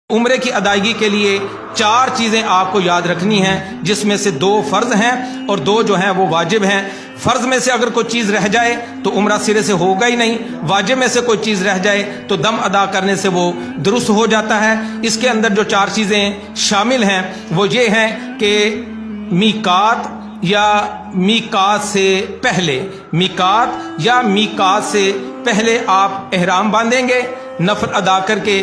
عمرے کی ادائیگی کے لیے 4 چیزیں آپ کو یاد رکھنی ہیں، جس میں سے 2 فرض ہیں اور 2 جو ہیں وہ واجب ہیں۔ فرض میں سے اگر کوئی چیز رہ جائے تو عمرہ سرے سے ہوگا ہی نہیں، واجب میں سے کوئی چیز رہ جائے تو دم ادا کرنے سے وہ درست ہو جاتا ہے۔ اس کے اندر جو 4 چیزیں شامل ہیں وہ یہ ہیں کہ میقات یا میقات سے پہلے، میقات یا میقات سے پہلے آپ احرام باندھیں گے، نفل ادا کر کے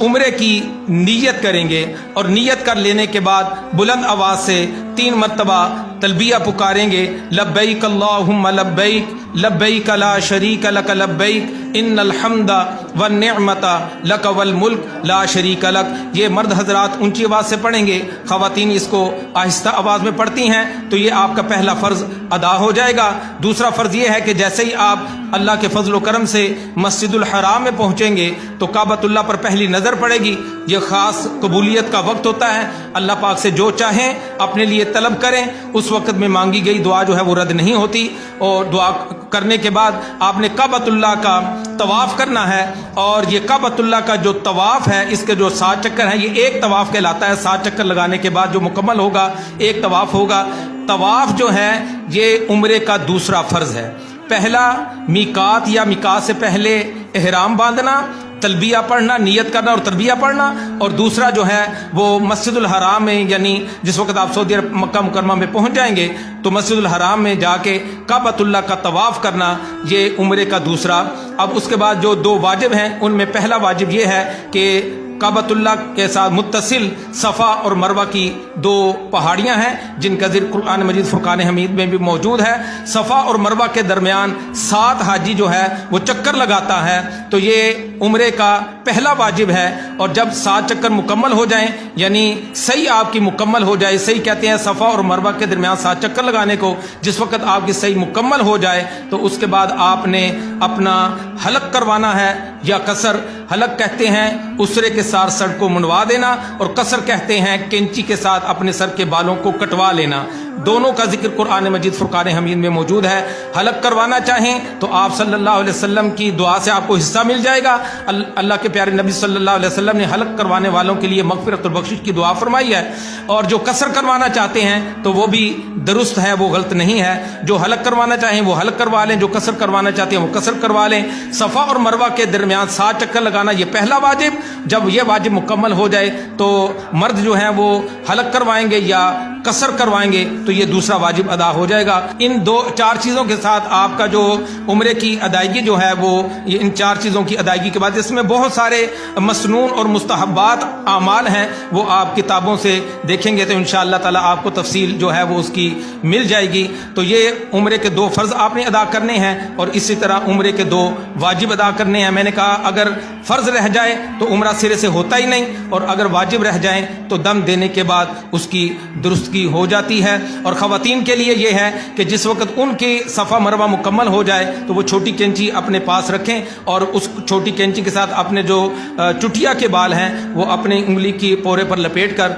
عمرے کی نیت کریں گے، اور نیت کر لینے کے بعد بلند آواز سے 3 مرتبہ تلبیہ پکاریں گے، لبیک اللہم لبیک لبیک لا شریک لک لبیک ان الحمد والنعمت لک والملک لا شریک لک۔ یہ مرد حضرات اونچی آواز سے پڑھیں گے، خواتین اس کو آہستہ آواز میں پڑھتی ہیں، تو یہ آپ کا پہلا فرض ادا ہو جائے گا۔ دوسرا فرض یہ ہے کہ جیسے ہی آپ اللہ کے فضل و کرم سے مسجد الحرام میں پہنچیں گے تو کعبۃ اللہ پر پہلی نظر پڑے گی۔ یہ خاص قبولیت کا وقت ہوتا ہے، اللہ پاک سے جو چاہیں اپنے لیے طلب کریں، اس وقت میں مانگی گئی دعا جو ہے وہ رد نہیں ہوتی۔ اور دعا کرنے کے بعد آپ نے کعبۃ اللہ کا طواف کرنا ہے، اور یہ کعبۃ اللہ کا جو طواف ہے اس کے جو 7 چکر ہیں، یہ ایک طواف کہلاتا ہے۔ 7 چکر لگانے کے بعد جو مکمل ہوگا ایک طواف ہوگا۔ طواف جو ہے یہ عمرے کا دوسرا فرض ہے۔ پہلا میقات یا میقات سے پہلے احرام باندھنا، تلبیہ پڑھنا، نیت کرنا اور تلبیہ پڑھنا، اور دوسرا جو ہے وہ مسجد الحرام میں، یعنی جس وقت آپ سعودی عرب مکہ مکرمہ میں پہنچ جائیں گے تو مسجد الحرام میں جا کے کعبۃ اللہ کا طواف کرنا، یہ عمرے کا دوسرا۔ اب اس کے بعد جو 2 واجب ہیں ان میں پہلا واجب یہ ہے کہ کعبۃ اللہ کے ساتھ متصل صفا اور مروہ کی 2 پہاڑیاں ہیں جن کا ذکر قرآن مجید فرقان حمید میں بھی موجود ہے۔ صفا اور مروہ کے درمیان 7 حاجی جو ہے وہ چکر لگاتا ہے، تو یہ عمرے کا پہلا واجب ہے۔ اور جب 7 چکر مکمل ہو جائیں، یعنی صحیح آپ کی مکمل ہو جائے، صحیح کہتے ہیں صفا اور مروہ کے درمیان 7 چکر لگانے کو، جس وقت آپ کی صحیح مکمل ہو جائے تو اس کے بعد آپ نے اپنا حلق کروانا ہے یا قصر۔ حلق کہتے ہیں اسرے کے ساتھ سر کو منڈوا دینا، اور قصر کہتے ہیں کینچی کے ساتھ اپنے سر کے بالوں کو کٹوا لینا۔ دونوں کا ذکر قرآن مجید فرقان حمید میں موجود ہے۔ حلق کروانا چاہیں تو آپ صلی اللہ علیہ وسلم کی دعا سے آپ کو حصہ مل جائے گا۔ اللہ کے پیارے نبی صلی اللہ علیہ وسلم نے حلق کروانے والوں کے لیے مغفرت اور بخشش کی دعا فرمائی ہے۔ اور جو قصر کروانا چاہتے ہیں تو وہ بھی درست ہے، وہ غلط نہیں ہے۔ جو حلق کروانا چاہیں وہ حلق کروا لیں، جو قصر کروانا چاہتے ہیں وہ قصر کروا لیں۔ صفا اور مروہ کے درمیان 7 چکر لگانا یہ پہلا واجب۔ جب یہ واجب مکمل ہو جائے تو مرد جو ہیں وہ حلق کروائیں گے یا قصر کروائیں گے تو یہ دوسرا واجب ادا ہو جائے گا۔ ان 4 چیزوں کے ساتھ آپ کا جو عمرے کی ادائیگی جو ہے وہ ان 4 چیزوں کی ادائیگی کے بعد، اس میں بہت سارے مسنون اور مستحبات اعمال ہیں، وہ آپ کتابوں سے دیکھیں گے تو انشاءاللہ تعالی آپ کو تفصیل جو ہے وہ اس کی مل جائے گی۔ تو یہ عمرے کے 2 فرض آپ نے ادا کرنے ہیں، اور اسی طرح عمرے کے 2 واجب ادا کرنے ہیں۔ میں نے کہا اگر فرض رہ جائے تو عمرہ سرے سے ہوتا ہی نہیں، اور اگر واجب رہ جائیں تو دم دینے کے بعد اس کی درستگی ہو جاتی ہے۔ اور خواتین کے لیے یہ ہے کہ جس وقت ان کی صفا مروہ مکمل ہو جائے تو وہ چھوٹی کینچی اپنے پاس رکھیں، اور اس چھوٹی کینچی کے ساتھ اپنے جو چٹیا کے بال ہیں وہ اپنے انگلی کی پورے پر لپیٹ کر